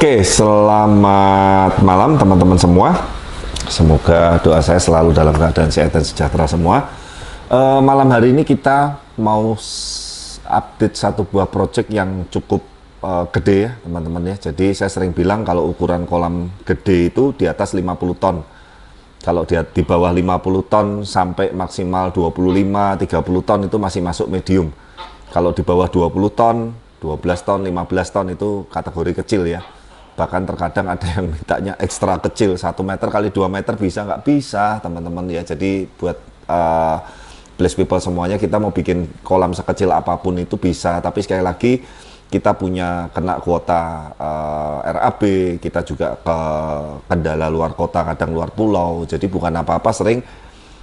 Oke, selamat malam teman-teman semua. Semoga doa saya selalu dalam keadaan sehat dan sejahtera semua. Malam hari ini kita mau update satu buah project yang cukup gede ya teman-teman ya. Jadi saya sering bilang kalau ukuran kolam gede itu di atas 50 ton. Kalau dia di bawah 50 ton sampai maksimal 25-30 ton itu masih masuk medium. Kalau di bawah 20 ton, 12 ton, 15 ton itu kategori kecil ya. Bahkan terkadang ada yang mintanya ekstra kecil, 1 meter kali 2 meter bisa nggak? Bisa teman-teman ya. Jadi buat blessed people semuanya, kita mau bikin kolam sekecil apapun itu bisa. Tapi sekali lagi kita punya kena kuota RAB, kita juga ke kendala luar kota, kadang luar pulau. Jadi bukan apa-apa, sering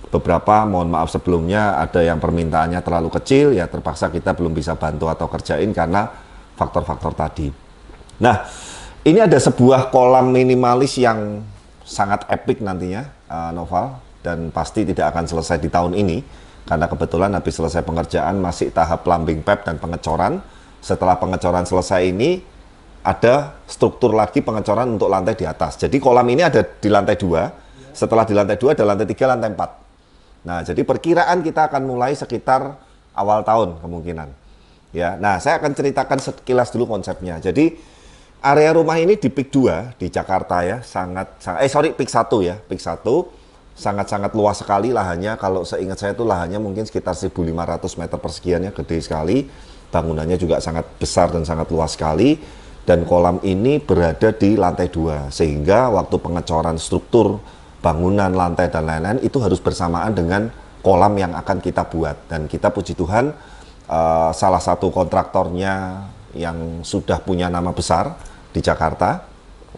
beberapa, mohon maaf sebelumnya, ada yang permintaannya terlalu kecil, ya terpaksa kita belum bisa bantu atau kerjain karena faktor-faktor tadi. Nah, ini ada sebuah kolam minimalis yang sangat epic nantinya, Noval, dan pasti tidak akan selesai di tahun ini, karena kebetulan habis selesai pengerjaan masih tahap plumbing pipe dan pengecoran. Setelah pengecoran selesai ini, ada struktur lagi pengecoran untuk lantai di atas. Jadi kolam ini ada di lantai 2, setelah di lantai 2 ada lantai 3, lantai 4. Nah, jadi perkiraan kita akan mulai sekitar awal tahun kemungkinan. Ya, nah saya akan ceritakan sekilas dulu konsepnya. Jadi area rumah ini di PIK 2 di Jakarta ya, PIK 1 ya, PIK 1 sangat-sangat luas sekali lahannya. Kalau seingat saya itu lahannya mungkin sekitar 1.500 meter persegian ya, gede sekali. Bangunannya juga sangat besar dan sangat luas sekali. Dan kolam ini berada di lantai 2, sehingga waktu pengecoran struktur bangunan, lantai dan lain-lain itu harus bersamaan dengan kolam yang akan kita buat. Dan kita puji Tuhan salah satu kontraktornya yang sudah punya nama besar di Jakarta,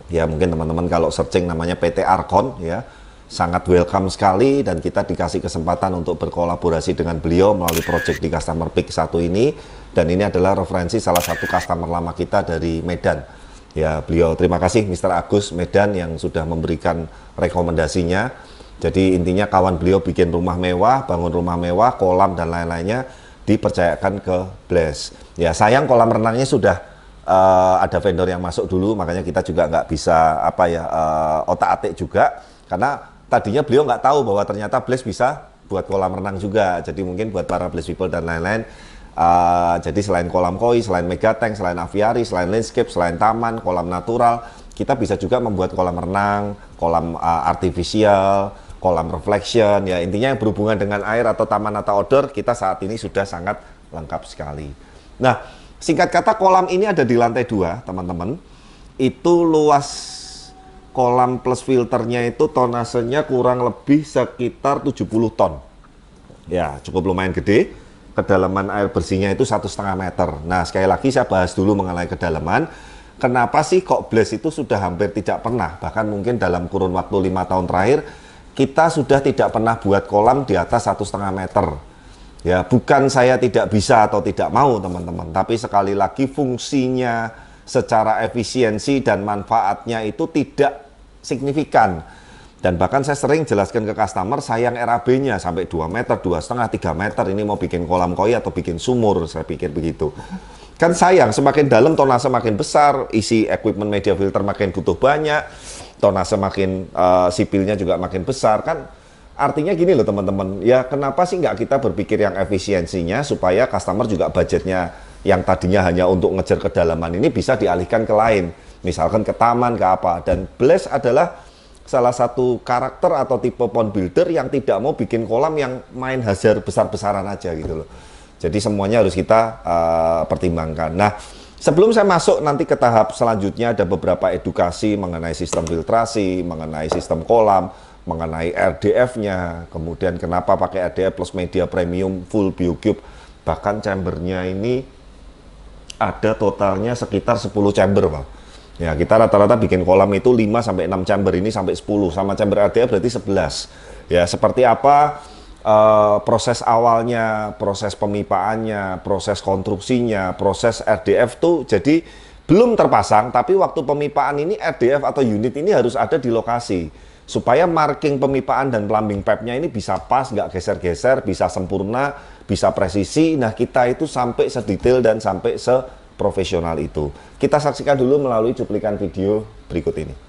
ya mungkin teman-teman kalau searching namanya PT Arkon ya, sangat welcome sekali, dan kita dikasih kesempatan untuk berkolaborasi dengan beliau melalui project di customer PIK 1 ini. Dan ini adalah referensi salah satu customer lama kita dari Medan ya. Beliau, terima kasih Mr. Agus Medan yang sudah memberikan rekomendasinya. Jadi intinya kawan beliau bikin rumah mewah, bangun rumah mewah, kolam dan lain-lainnya dipercayakan ke Bless. Ya sayang kolam renangnya sudah ada vendor yang masuk dulu, makanya kita juga nggak bisa otak-atik juga, karena tadinya beliau nggak tahu bahwa ternyata Bless bisa buat kolam renang juga. Jadi mungkin buat para Bless people dan lain-lain, jadi selain kolam koi, selain mega tank, selain aviari, selain landscape, selain taman, kolam natural, kita bisa juga membuat kolam renang, kolam artifisial, kolam reflection, ya intinya yang berhubungan dengan air atau taman atau outdoor, kita saat ini sudah sangat lengkap sekali. Nah, singkat kata kolam ini ada di lantai 2, teman-teman. Itu luas kolam plus filternya itu tonasenya kurang lebih sekitar 70 ton. Ya, cukup lumayan gede. Kedalaman air bersihnya itu 1,5 meter. Nah, sekali lagi saya bahas dulu mengenai kedalaman. Kenapa sih kok Bless itu sudah hampir tidak pernah, bahkan mungkin dalam kurun waktu 5 tahun terakhir, kita sudah tidak pernah buat kolam di atas 1,5 meter. Ya, bukan saya tidak bisa atau tidak mau teman-teman, tapi sekali lagi fungsinya secara efisiensi dan manfaatnya itu tidak signifikan. Dan bahkan saya sering jelaskan ke customer, sayang RAB-nya sampai 2 meter, 2,5, 3 meter, ini mau bikin kolam koi atau bikin sumur, saya pikir begitu. Kan sayang, semakin dalam tonase makin besar, isi equipment media filter makin butuh banyak, tonase makin sipilnya juga makin besar. Kan artinya gini loh teman-teman, ya kenapa sih nggak kita berpikir yang efisiensinya supaya customer juga budgetnya yang tadinya hanya untuk ngejar kedalaman ini bisa dialihkan ke lain, misalkan ke taman, ke apa. Dan Bless adalah salah satu karakter atau tipe pond builder yang tidak mau bikin kolam yang main hazard besar-besaran aja gitu loh. Jadi semuanya harus kita pertimbangkan. Nah, sebelum saya masuk nanti ke tahap selanjutnya, ada beberapa edukasi mengenai sistem filtrasi, mengenai sistem kolam, mengenai RDF-nya, kemudian kenapa pakai RDF plus media premium full BioCube, bahkan chambernya ini ada totalnya sekitar 10 chamber, Pak. Ya, kita rata-rata bikin kolam itu 5-6 chamber, ini sampai 10, sama chamber RDF berarti 11. Ya, seperti apa proses awalnya, proses pemipaannya, proses konstruksinya, proses RDF tuh jadi belum terpasang, tapi waktu pemipaan ini RDF atau unit ini harus ada di lokasi supaya marking pemipaan dan plumbing pipe-nya ini bisa pas, nggak geser-geser, bisa sempurna, bisa presisi. Nah, kita itu sampai sedetail dan sampai seprofesional itu. Kita saksikan dulu melalui cuplikan video berikut ini.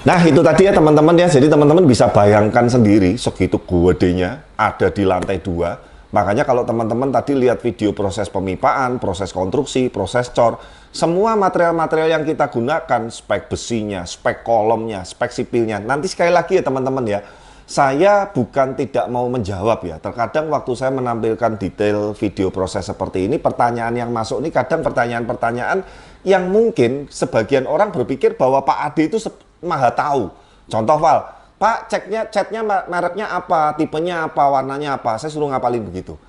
Nah itu tadi ya teman-teman ya, jadi teman-teman bisa bayangkan sendiri segitu gedenya ada di lantai 2. Makanya kalau teman-teman tadi lihat video proses pemipaan, proses konstruksi, proses cor, semua material-material yang kita gunakan, spek besinya, spek kolomnya, spek sipilnya, nanti sekali lagi ya teman-teman ya, saya bukan tidak mau menjawab ya, terkadang waktu saya menampilkan detail video proses seperti ini, pertanyaan yang masuk ini kadang pertanyaan-pertanyaan yang mungkin sebagian orang berpikir bahwa Pak Ade itu maha tahu. Contoh Val, Pak catnya mereknya apa, tipenya apa, warnanya apa, saya suruh ngapalin begitu.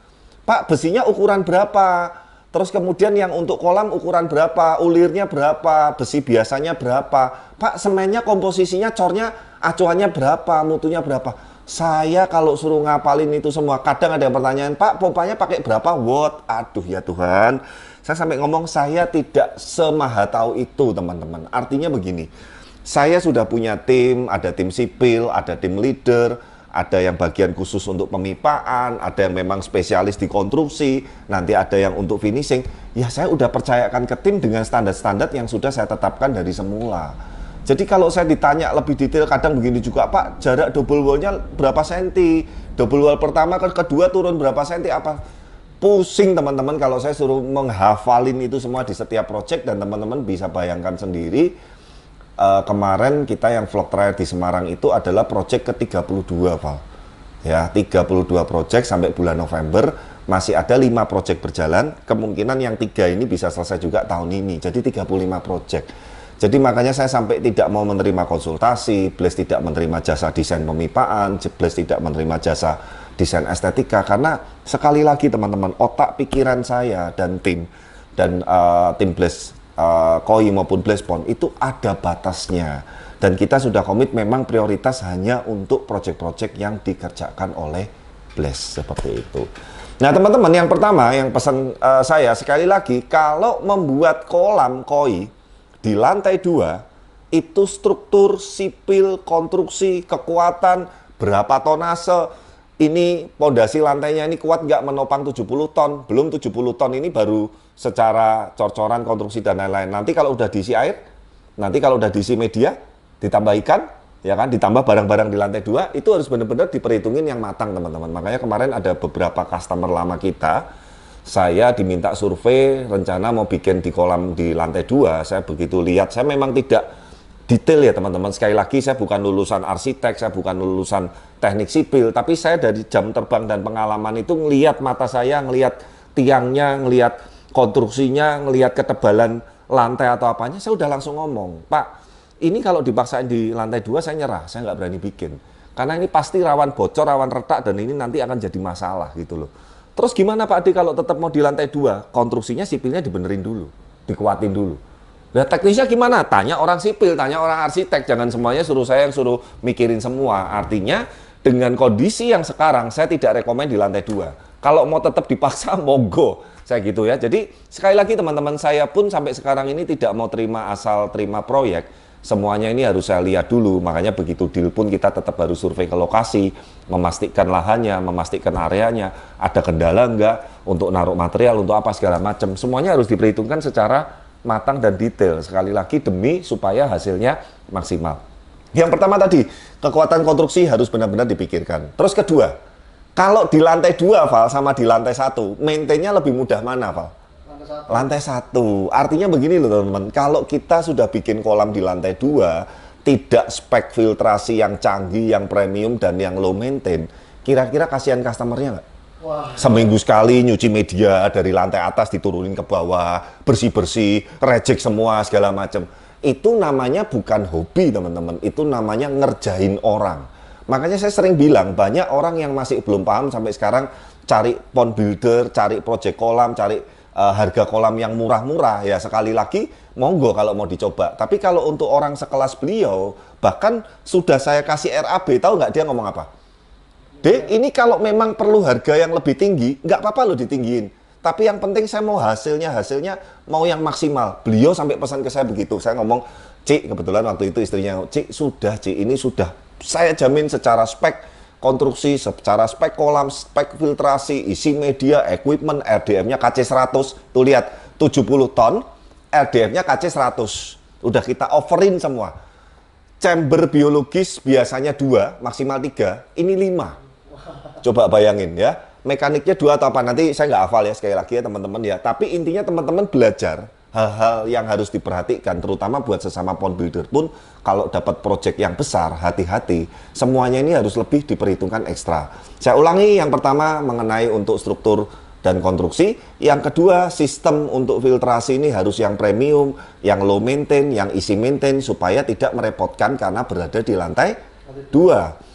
Pak besinya ukuran berapa, terus kemudian yang untuk kolam ukuran berapa, ulirnya berapa, besi biasanya berapa, Pak semennya komposisinya, cornya acuannya berapa, mutunya berapa. Saya kalau suruh ngapalin itu semua, kadang ada yang pertanyaan, Pak pompanya pakai berapa watt, aduh ya Tuhan, saya sampai ngomong saya tidak semaha tahu itu teman-teman. Artinya begini, saya sudah punya tim, ada tim sipil, ada tim leader, ada yang bagian khusus untuk pemipaan, ada yang memang spesialis di konstruksi, nanti ada yang untuk finishing. Ya saya udah percayakan ke tim dengan standar-standar yang sudah saya tetapkan dari semula. Jadi kalau saya ditanya lebih detail, kadang begini juga, Pak jarak double wall-nya berapa senti? Double wall pertama ke kedua turun berapa senti? Apa? Pusing teman-teman kalau saya suruh menghafalin itu semua di setiap project, dan teman-teman bisa bayangkan sendiri. Kemarin kita yang vlog terakhir di Semarang itu adalah project ke-32 Val. Ya, 32 project sampai bulan November, masih ada 5 project berjalan, kemungkinan yang 3 ini bisa selesai juga tahun ini, jadi 35 project. Jadi makanya saya sampai tidak mau menerima konsultasi, Blaze tidak menerima jasa desain pemipaan, Blaze tidak menerima jasa desain estetika, karena sekali lagi teman-teman, otak pikiran saya dan tim Blaze Koi maupun Blazepond itu ada batasnya, dan kita sudah komit memang prioritas hanya untuk project-project yang dikerjakan oleh Blaze seperti itu. Nah teman-teman, yang pertama yang pesan saya sekali lagi, kalau membuat kolam koi di lantai 2 itu struktur, sipil, konstruksi, kekuatan, berapa tonase, ini pondasi lantainya ini kuat nggak menopang 70 ton, belum 70 ton ini baru secara cor-coran, konstruksi dan lain-lain. Nanti kalau udah diisi air, nanti kalau udah diisi media, ditambah ikan, ya kan, ditambah barang-barang di lantai 2, itu harus benar-benar diperhitungin yang matang teman-teman. Makanya kemarin ada beberapa customer lama kita, saya diminta survei, rencana mau bikin di kolam di lantai 2, saya begitu lihat, saya memang tidak detail ya teman-teman. Sekali lagi saya bukan lulusan arsitek, saya bukan lulusan teknik sipil, tapi saya dari jam terbang dan pengalaman itu ngelihat mata saya, ngelihat tiangnya, ngelihat konstruksinya, ngelihat ketebalan lantai atau apanya, saya udah langsung ngomong, Pak, ini kalau dipaksain di lantai 2 saya nyerah, saya nggak berani bikin. Karena ini pasti rawan bocor, rawan retak, dan ini nanti akan jadi masalah gitu loh. Terus gimana Pak Ade kalau tetap mau di lantai 2? Konstruksinya, sipilnya dibenerin dulu, dikuatin dulu. Nah teknisnya gimana? Tanya orang sipil, tanya orang arsitek, jangan semuanya suruh saya yang suruh mikirin semua. Artinya dengan kondisi yang sekarang, saya tidak rekomen di lantai 2. Kalau mau tetap dipaksa, monggo. Saya gitu ya. Jadi sekali lagi teman-teman, saya pun sampai sekarang ini tidak mau terima asal terima proyek. Semuanya ini harus saya lihat dulu. Makanya begitu deal pun kita tetap harus survei ke lokasi, memastikan lahannya, memastikan areanya, ada kendala enggak untuk naruh material, untuk apa segala macam. Semuanya harus diperhitungkan secara matang dan detail. Sekali lagi demi supaya hasilnya maksimal. Yang pertama tadi, kekuatan konstruksi harus benar-benar dipikirkan. Terus kedua, kalau di lantai 2 Val sama di lantai 1, maintainnya lebih mudah mana Val? Lantai Lantai 1. Artinya begini loh teman-teman, kalau kita sudah bikin kolam di lantai 2, tidak spek filtrasi yang canggih, yang premium, dan yang low maintain, kira-kira kasihan customernya nggak? Wah. Seminggu sekali nyuci media dari lantai atas diturunin ke bawah, bersih-bersih, reject semua segala macam. Itu namanya bukan hobi teman-teman, itu namanya ngerjain orang. Makanya saya sering bilang, banyak orang yang masih belum paham sampai sekarang cari pond builder, cari project kolam, cari harga kolam yang murah-murah. Ya sekali lagi, monggo kalau mau dicoba. Tapi kalau untuk orang sekelas beliau, bahkan sudah saya kasih RAB, tahu nggak dia ngomong apa? Dek, ini kalau memang perlu harga yang lebih tinggi, nggak apa-apa loh ditinggiin. Tapi yang penting saya mau hasilnya mau yang maksimal. Beliau sampai pesan ke saya begitu. Saya ngomong, Cik, kebetulan waktu itu istrinya, Cik, ini sudah saya jamin secara spek konstruksi, secara spek kolam, spek filtrasi, isi media, equipment, RDF-nya KC 100. Tuh lihat, 70 ton, RDF-nya KC 100. Udah kita offerin semua. Chamber biologis biasanya 2, maksimal 3, ini 5. Coba bayangin ya, mekaniknya 2 atau apa, nanti saya nggak hafal ya sekali lagi ya teman-teman ya. Tapi intinya teman-teman belajar hal-hal yang harus diperhatikan, terutama buat sesama pond builder pun kalau dapat project yang besar, hati-hati. Semuanya ini harus lebih diperhitungkan ekstra. Saya ulangi, yang pertama mengenai untuk struktur dan konstruksi. Yang kedua, sistem untuk filtrasi ini harus yang premium, yang low maintain, yang easy maintain, supaya tidak merepotkan karena berada di lantai 2.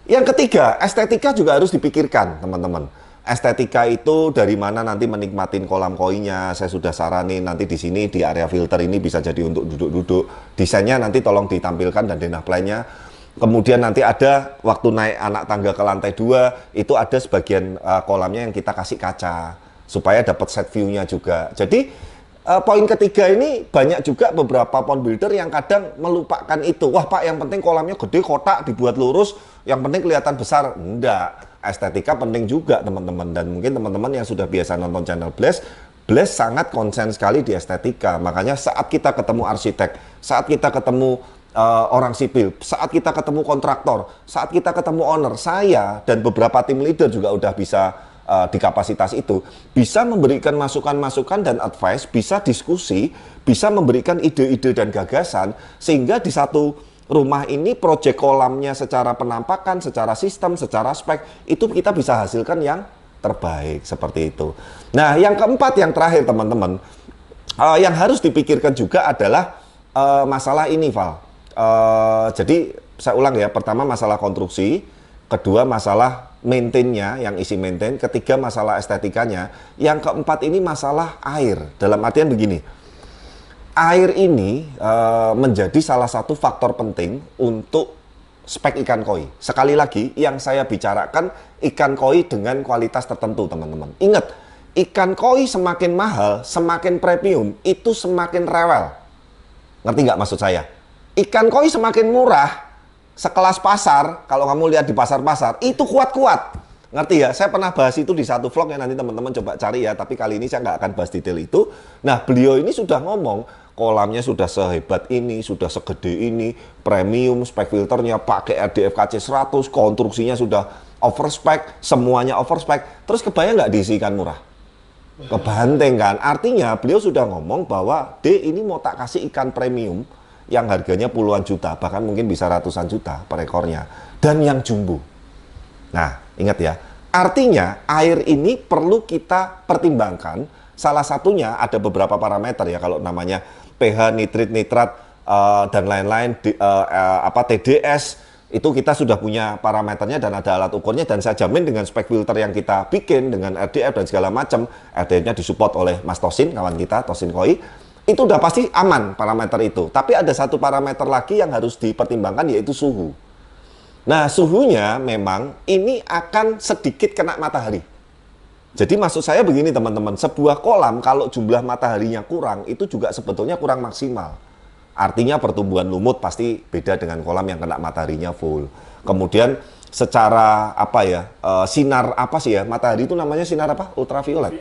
Yang ketiga, estetika juga harus dipikirkan teman-teman. Estetika itu dari mana nanti menikmatin kolam koinya. Saya sudah saranin nanti di sini di area filter ini bisa jadi untuk duduk-duduk. Desainnya nanti tolong ditampilkan dan denah plan-nya. Kemudian nanti ada waktu naik anak tangga ke lantai 2 itu ada sebagian kolamnya yang kita kasih kaca supaya dapat set view-nya juga. Jadi poin ketiga ini banyak juga beberapa pond builder yang kadang melupakan itu. Wah Pak, yang penting kolamnya gede, kotak, dibuat lurus, yang penting kelihatan besar. Enggak. Estetika penting juga teman-teman, dan mungkin teman-teman yang sudah biasa nonton channel Bless sangat konsen sekali di estetika. Makanya saat kita ketemu arsitek, saat kita ketemu orang sipil, saat kita ketemu kontraktor, saat kita ketemu owner, saya dan beberapa tim leader juga udah bisa di kapasitas itu, bisa memberikan masukan-masukan dan advice, bisa diskusi, bisa memberikan ide-ide dan gagasan, sehingga di satu rumah ini project kolamnya secara penampakan, secara sistem, secara spek, itu kita bisa hasilkan yang terbaik seperti itu. Nah, yang keempat, yang terakhir teman-teman, yang harus dipikirkan juga adalah masalah ini, Val. Jadi saya ulang ya, pertama masalah konstruksi, kedua masalah maintain-nya, yang isi maintain, ketiga masalah estetikanya, yang keempat ini masalah air. Dalam artian begini, air ini menjadi salah satu faktor penting untuk spek ikan koi. Sekali lagi, yang saya bicarakan ikan koi dengan kualitas tertentu, teman-teman. Ingat, ikan koi semakin mahal, semakin premium, itu semakin rewel. Ngerti nggak maksud saya? Ikan koi semakin murah, sekelas pasar, kalau kamu lihat di pasar-pasar, itu kuat-kuat. Ngerti ya? Saya pernah bahas itu di satu vlog yang nanti teman-teman coba cari ya, tapi kali ini saya nggak akan bahas detail itu. Nah, beliau ini sudah ngomong, kolamnya sudah sehebat ini, sudah segede ini, premium, spek filternya pakai RDF KC 100, konstruksinya sudah overspec, semuanya overspec. Terus kebayang nggak diisi ikan murah? Kebanteng kan? Artinya beliau sudah ngomong bahwa ini mau tak kasih ikan premium yang harganya puluhan juta, bahkan mungkin bisa ratusan juta per ekornya, dan yang jumbo. Nah, ingat ya, artinya air ini perlu kita pertimbangkan. Salah satunya ada beberapa parameter ya, kalau namanya pH, nitrit, nitrat, dan lain-lain, TDS, itu kita sudah punya parameternya dan ada alat ukurnya, dan saya jamin dengan spek filter yang kita bikin dengan RDF dan segala macam, RDF-nya disupport oleh Mas Tosin, kawan kita, Tosin Koi, itu udah pasti aman parameter itu. Tapi ada satu parameter lagi yang harus dipertimbangkan, yaitu suhu. Nah, suhunya memang ini akan sedikit kena matahari. Jadi maksud saya begini teman-teman, sebuah kolam kalau jumlah mataharinya kurang, itu juga sebetulnya kurang maksimal. Artinya pertumbuhan lumut pasti beda dengan kolam yang kena mataharinya full. Kemudian secara sinar apa sih ya, matahari itu namanya sinar apa? Ultraviolet.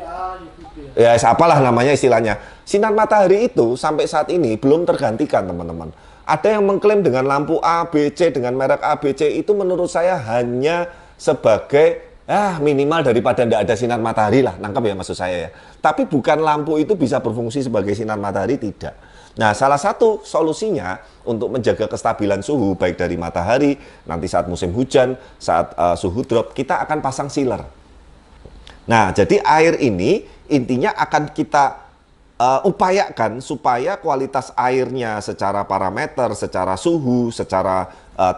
Ya, apalah namanya istilahnya. Sinar matahari itu sampai saat ini belum tergantikan teman-teman. Ada yang mengklaim dengan lampu A, B, C, dengan merek A, B, C, itu menurut saya hanya sebagai minimal daripada tidak ada sinar matahari lah, nangkep ya maksud saya ya. Tapi bukan lampu itu bisa berfungsi sebagai sinar matahari, tidak. Nah, salah satu solusinya untuk menjaga kestabilan suhu baik dari matahari, nanti saat musim hujan, saat suhu drop, kita akan pasang sealer. Nah, jadi air ini intinya akan kita upayakan supaya kualitas airnya secara parameter, secara suhu, secara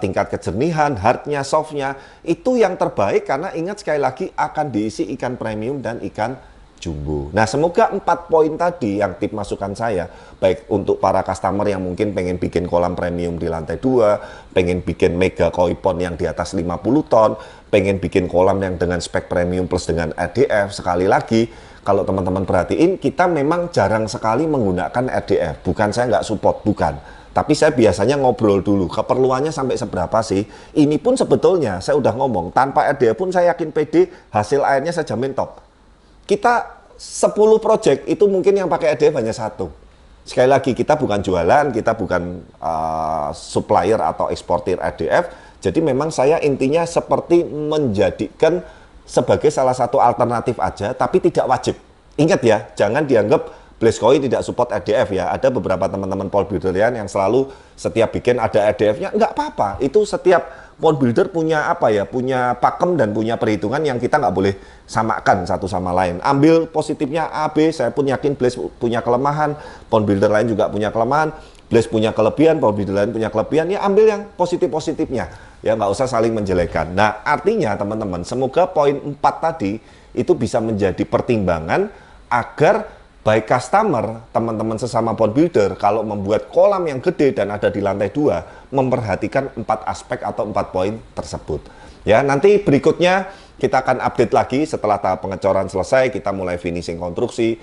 tingkat kejernihan, hardnya, softnya, itu yang terbaik karena ingat sekali lagi akan diisi ikan premium dan ikan jumbo. Nah, semoga 4 poin tadi yang tip masukan saya, baik untuk para customer yang mungkin pengen bikin kolam premium di lantai 2, pengen bikin mega koi pond yang di atas 50 ton, pengen bikin kolam yang dengan spek premium plus dengan RDF, sekali lagi, kalau teman-teman perhatiin, kita memang jarang sekali menggunakan RDF. Bukan saya nggak support, bukan. Tapi saya biasanya ngobrol dulu, keperluannya sampai seberapa sih. Ini pun sebetulnya, saya udah ngomong, tanpa RDF pun saya yakin pede, hasil airnya saya jamin top. Kita 10 project, itu mungkin yang pakai RDF hanya 1. Sekali lagi, kita bukan jualan, kita bukan supplier atau eksportir RDF. Jadi memang saya intinya seperti menjadikan sebagai salah satu alternatif aja, tapi tidak wajib. Ingat ya, jangan dianggap Blazkoi tidak support RDF ya. Ada beberapa teman-teman pole builderian yang selalu setiap bikin ada RDF-nya, nggak apa-apa. Itu setiap pole builder punya apa ya, punya pakem dan punya perhitungan yang kita nggak boleh samakan satu sama lain. Ambil positifnya A, B, saya pun yakin Blaze punya kelemahan, pole builder lain juga punya kelemahan, Blaze punya kelebihan, pole builder lain punya kelebihan, ya ambil yang positif-positifnya. Ya nggak usah saling menjelekkan. Nah, artinya teman-teman, semoga poin 4 tadi itu bisa menjadi pertimbangan agar baik customer, teman-teman sesama pole builder, kalau membuat kolam yang gede dan ada di lantai 2, memperhatikan 4 aspek atau 4 poin tersebut. Ya, nanti berikutnya kita akan update lagi setelah tahap pengecoran selesai, kita mulai finishing konstruksi.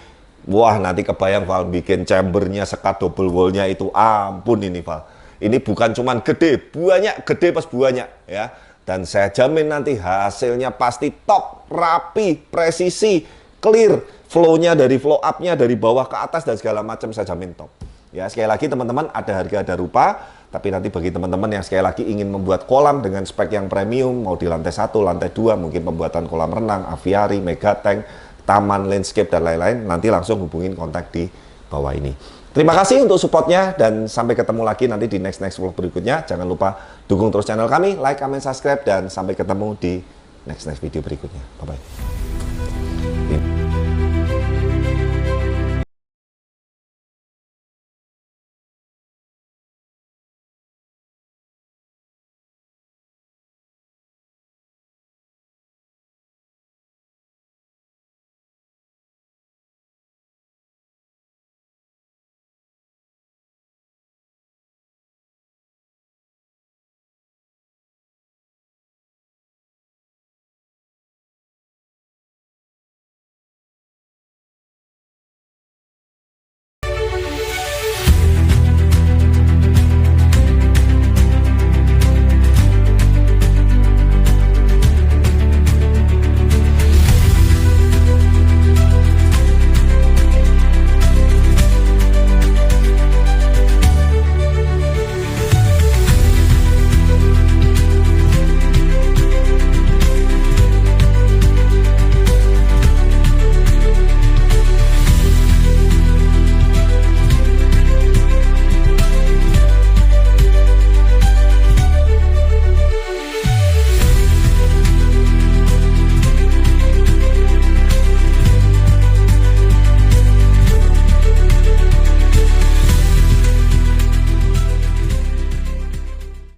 Wah, nanti kebayang Val bikin chambernya, sekat double wall-nya itu, ampun ini Val. Ini bukan cuman gede, banyak, gede pas banyak ya. Dan saya jamin nanti hasilnya pasti top, rapi, presisi, clear. Flow-nya dari flow up-nya dari bawah ke atas dan segala macam saya jamin top. Ya, sekali lagi teman-teman, ada harga ada rupa. Tapi nanti bagi teman-teman yang sekali lagi ingin membuat kolam dengan spek yang premium, mau di lantai 1, lantai 2, mungkin pembuatan kolam renang, aviari, mega tank, taman, landscape, dan lain-lain, nanti langsung hubungin kontak di bawah ini. Terima kasih untuk supportnya dan sampai ketemu lagi nanti di next vlog berikutnya. Jangan lupa dukung terus channel kami, like, comment, subscribe, dan sampai ketemu di next video berikutnya. Bye-bye.